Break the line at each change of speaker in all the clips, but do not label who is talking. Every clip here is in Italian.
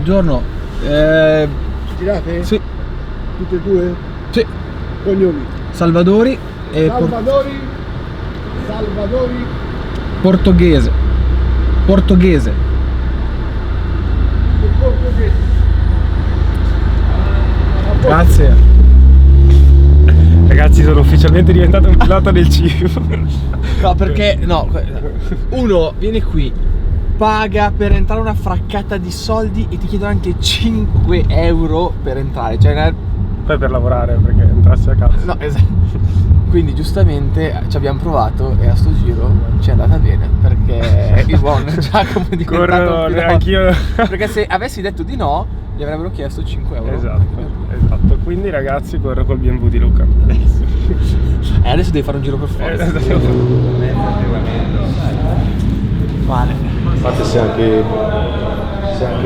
Buongiorno.
Girate?
Sì.
Tutte e due?
Sì.
Cognomi?
Salvadori e
Salvadori.
Portoghese. Portoghese.
E portoghese.
Grazie.
Ragazzi, sono ufficialmente diventato un pilota del cibo.
No, perché no, uno viene qui, paga per entrare una fraccata di soldi e ti chiedono anche 5 euro per entrare, cioè
Poi per lavorare, perché entrassi a cazzo.
no, esatto. Quindi giustamente ci abbiamo provato e a sto giro ci è andata bene, perché il buon Giacomo è diventato un pilota.
Anch'io.
Perché se avessi detto di no gli avrebbero chiesto 5 euro.
Esatto. Quindi ragazzi, corro col BMW di Luca.
Adesso devi fare un giro per forza. Male.
Infatti sei anche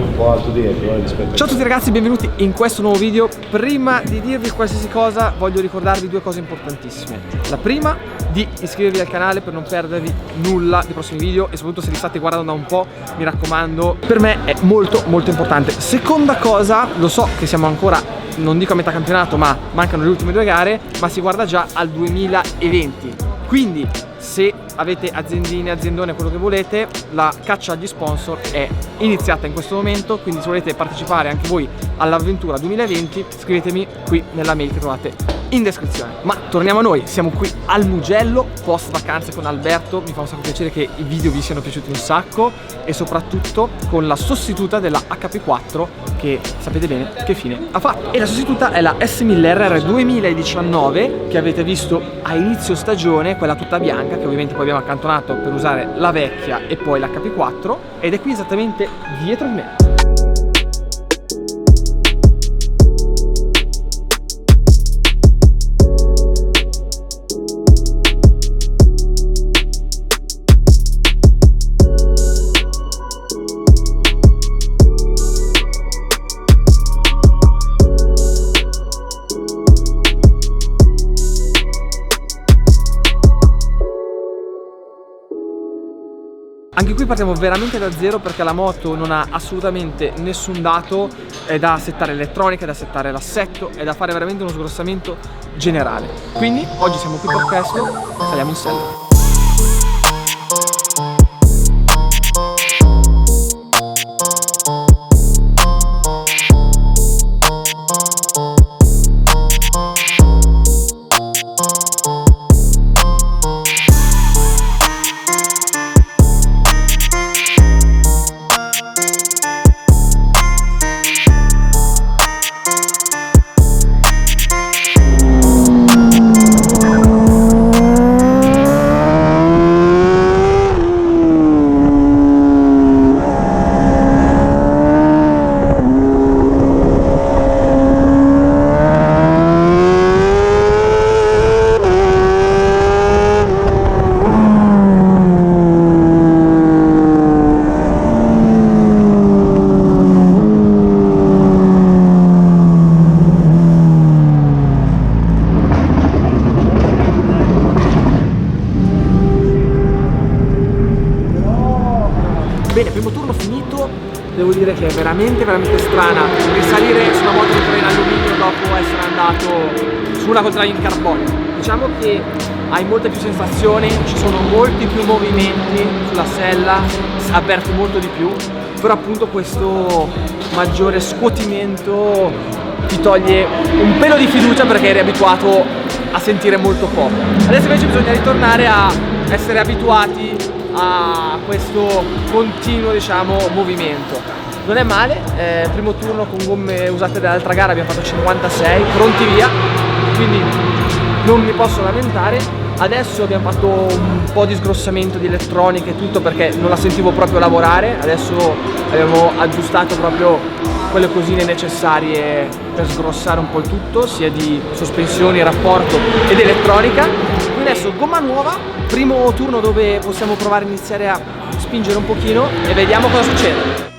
un po' alto dietro rispetto a...
Ciao a tutti ragazzi, benvenuti in questo nuovo video. Prima di dirvi qualsiasi cosa voglio ricordarvi due cose importantissime. La prima, di iscrivervi al canale per non perdervi nulla dei prossimi video, e soprattutto se li state guardando da un po', mi raccomando, per me è molto importante. Seconda cosa, lo so che siamo ancora, non dico a metà campionato, ma mancano le ultime due gare, ma si guarda già al 2020. Quindi se avete aziendine, aziendone, quello che volete, la caccia agli sponsor è iniziata in questo momento, quindi se volete partecipare anche voi all'avventura 2020 scrivetemi qui nella mail che trovate in descrizione. Ma torniamo a noi, siamo qui al Mugello post vacanze con Alberto, mi fa un sacco piacere che i video vi siano piaciuti un sacco, e soprattutto con la sostituta della HP4 che sapete bene che fine ha fatto. E la sostituta è la S1000 RR 2019 che avete visto a inizio stagione, quella tutta bianca che ovviamente poi abbiamo accantonato per usare la vecchia e poi l'HP4, ed è qui esattamente dietro di me. Anche qui partiamo veramente da zero, perché la moto non ha assolutamente nessun dato, è da settare elettronica, è da settare l'assetto, è da fare veramente uno sgrossamento generale. Quindi oggi siamo qui per questo, saliamo in sella. Bene, primo turno finito, devo dire che è veramente strana risalire su una moto di in alluminio dopo essere andato su una contraria in carbonio. Diciamo che hai molte più sensazioni, ci sono molti più movimenti sulla sella, avverti molto di più, però appunto questo maggiore scuotimento ti toglie un pelo di fiducia perché eri abituato a sentire molto poco. Adesso invece bisogna ritornare a essere abituati a questo continuo, diciamo, movimento. Non è male, primo turno con gomme usate dall'altra gara abbiamo fatto 56, pronti via, quindi non mi posso lamentare. Adesso abbiamo fatto un po' di sgrossamento di elettronica e tutto perché non la sentivo proprio lavorare. Adesso abbiamo aggiustato proprio quelle cosine necessarie per sgrossare un po' il tutto, sia di sospensioni, rapporto ed elettronica. Quindi adesso gomma nuova, primo turno dove possiamo provare a iniziare a spingere un pochino e vediamo cosa succede.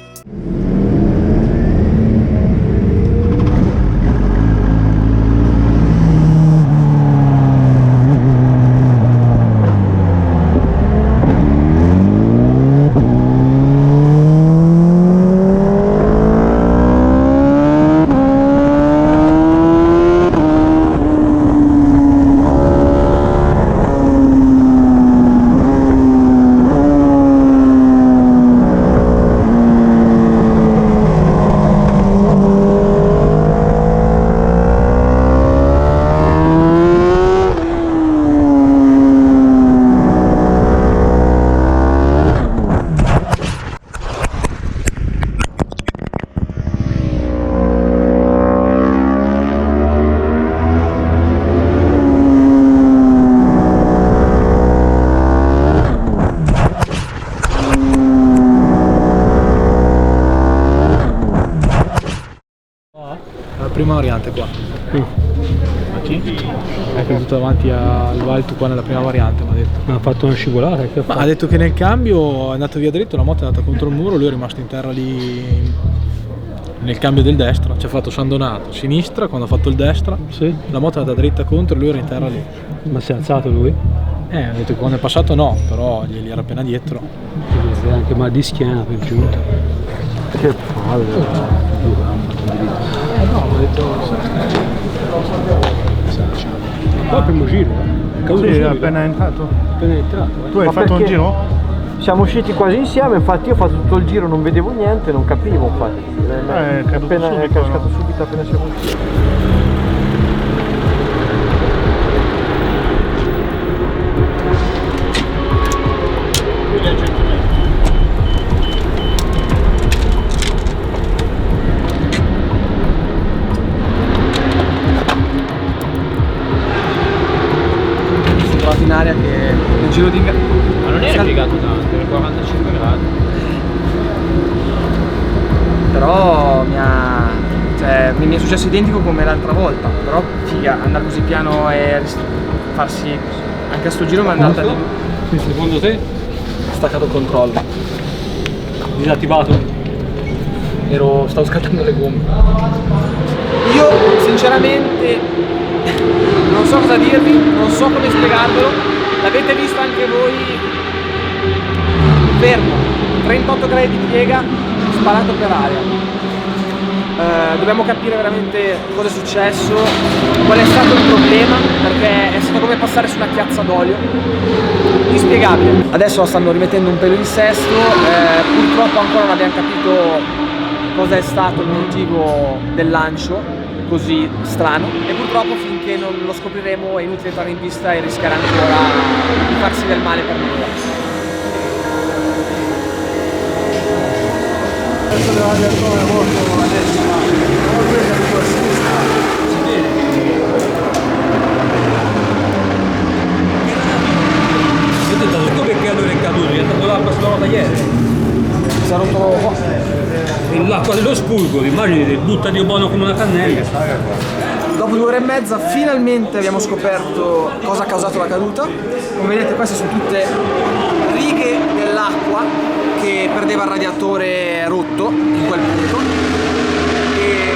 Prima variante qua. È caduto davanti al Valtu qua nella prima variante, mi ha detto.
Ha fatto una scivolata? Che
Ma ha detto che nel cambio è andato via dritto, la moto è andata contro il muro, lui è rimasto in terra lì nel cambio del destro. Ci ha fatto San Donato, sinistra, quando ha fatto il destra,
Sì.
la moto è andata dritta contro e lui era in terra lì.
Ma si è alzato lui?
Ha detto che quando è passato no, però gli era appena dietro.
E anche mal di schiena per giunta. Che palle.
No, mi ha detto...
Qua il primo giro, È caduto
Sì,
subito.
appena entrato.
Appena entrato.
Tu hai fatto un giro?
Siamo usciti quasi insieme, infatti io ho fatto tutto il giro, non vedevo niente, non capivo infatti.
È caduto
È
subito,
cascato
no?
subito appena siamo usciti.
Sono trovato in aria che nel giro di...
Ma non era piegato tanto, era 45 gradi.
Però mi è successo identico come l'altra volta. Però figa, andare così piano e farsi anche a sto giro mi è andata di...
Secondo te?
Staccato il controllo.
Disattivato?
Stavo scattando le gomme. Io sinceramente non so cosa dirvi, non so come spiegarvelo. L'avete visto anche voi. Fermo, 38 gradi di piega, sparato per aria. Dobbiamo capire veramente cosa è successo, qual è stato il problema, perché è stato come passare su una chiazza d'olio. Inspiegabile. Adesso la stanno rimettendo un pelo in sesto, purtroppo ancora non abbiamo capito cosa è stato il motivo del lancio così strano e purtroppo finché non lo scopriremo è inutile entrare in pista e rischiare ancora di farsi del male per nulla.
Io ti ho detto, ecco perché allora è caduto, è andato là la prossima volta ieri.
Si è rotto qua.
L'acqua dello spurgo, immagini, buttati un buono come una cannella.
Dopo 2 ore e mezza finalmente abbiamo scoperto cosa ha causato la caduta. Come vedete queste sono tutte righe dell'acqua che perdeva il radiatore rotto in quel punto e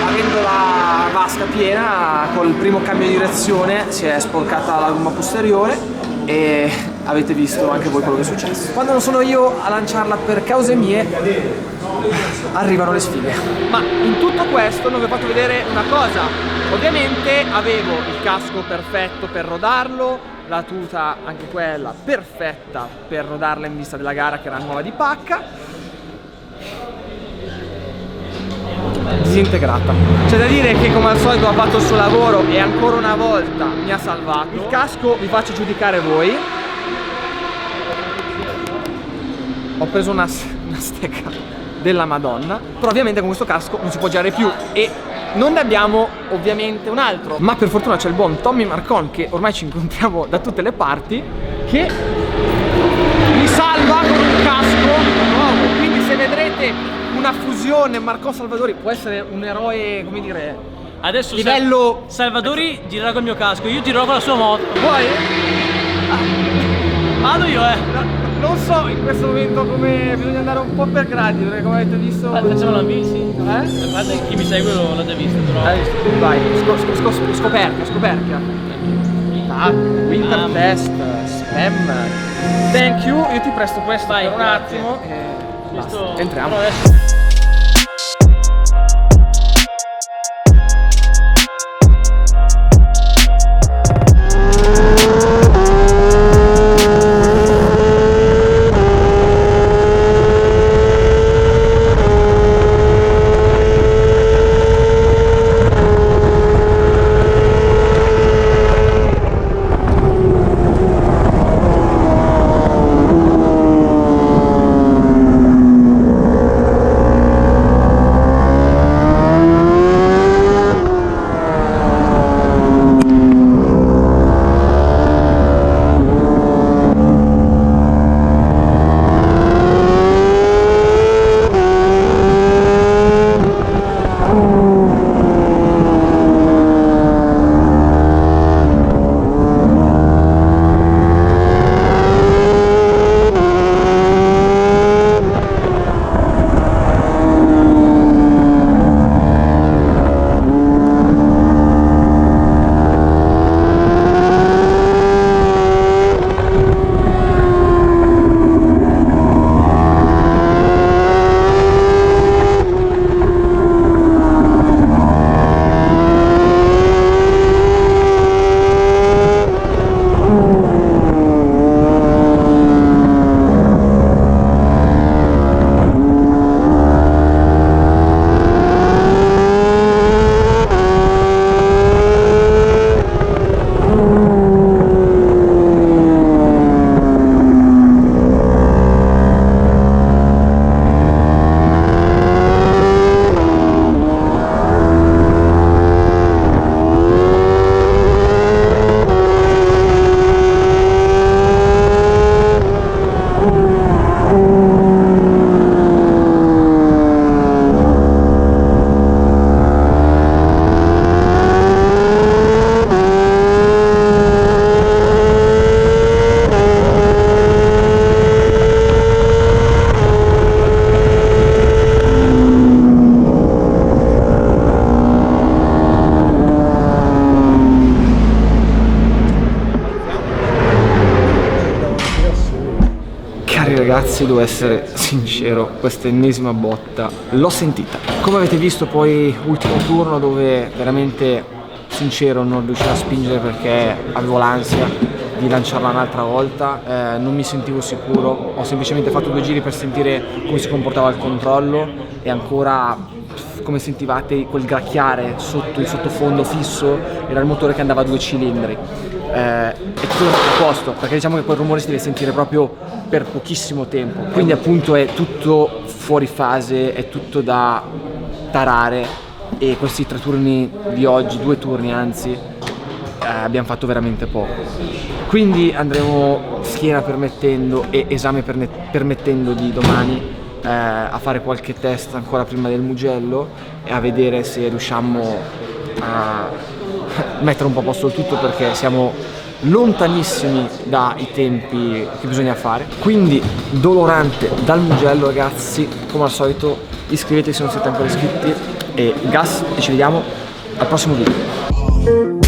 avendo la vasca piena col primo cambio di direzione si è sporcata la gomma posteriore e avete visto anche voi quello che è successo. Quando non sono io a lanciarla per cause mie arrivano le sfighe. Ma in tutto questo non vi ho fatto vedere una cosa. Ovviamente avevo il casco perfetto per rodarlo, la tuta anche quella perfetta per rodarla in vista della gara che era nuova di pacca. Disintegrata. C'è da dire che come al solito ha fatto il suo lavoro e ancora una volta mi ha salvato. Il casco vi faccio giudicare voi. Ho preso una stecca della Madonna, però ovviamente con questo casco non si può girare più e non ne abbiamo ovviamente un altro, ma per fortuna c'è il buon Tommy Marcon, che ormai ci incontriamo da tutte le parti, che mi salva con un casco nuovo. Quindi se vedrete una fusione Marcon Salvadori, può essere un eroe, come dire,
Adesso
livello...
Salvadori girerà col mio casco, io girerò con la sua moto.
Vuoi?
Vado io,
Non so in questo momento come, bisogna andare un po' per gradi, perché come avete visto...
Facciamo la bici? Guarda, chi mi segue l'ha già visto, però.
Vai, scoperchia. Winter test, spam. Thank you, io ti presto questo per un attimo. Basta, entriamo. Ragazzi, devo essere sincero, questa ennesima botta l'ho sentita. Come avete visto poi ultimo turno dove veramente sincero non riuscivo a spingere perché avevo l'ansia di lanciarla un'altra volta, non mi sentivo sicuro, ho semplicemente fatto 2 giri per sentire come si comportava il controllo e ancora come sentivate quel gracchiare sotto il sottofondo fisso, era il motore che andava a 2 cilindri. E tutto a posto, perché diciamo che quel rumore si deve sentire proprio per pochissimo tempo, quindi appunto è tutto fuori fase, è tutto da tarare e questi 3 turni di oggi, 2 turni anzi, abbiamo fatto veramente poco. Quindi andremo schiena permettendo e esame permettendo di domani a fare qualche test ancora prima del Mugello e a vedere se riusciamo a mettere un po' a posto il tutto, perché siamo lontanissimi dai tempi che bisogna fare. Quindi dolorante dal Mugello, ragazzi, come al solito iscrivetevi se non siete ancora iscritti e gas, e ci vediamo al prossimo video.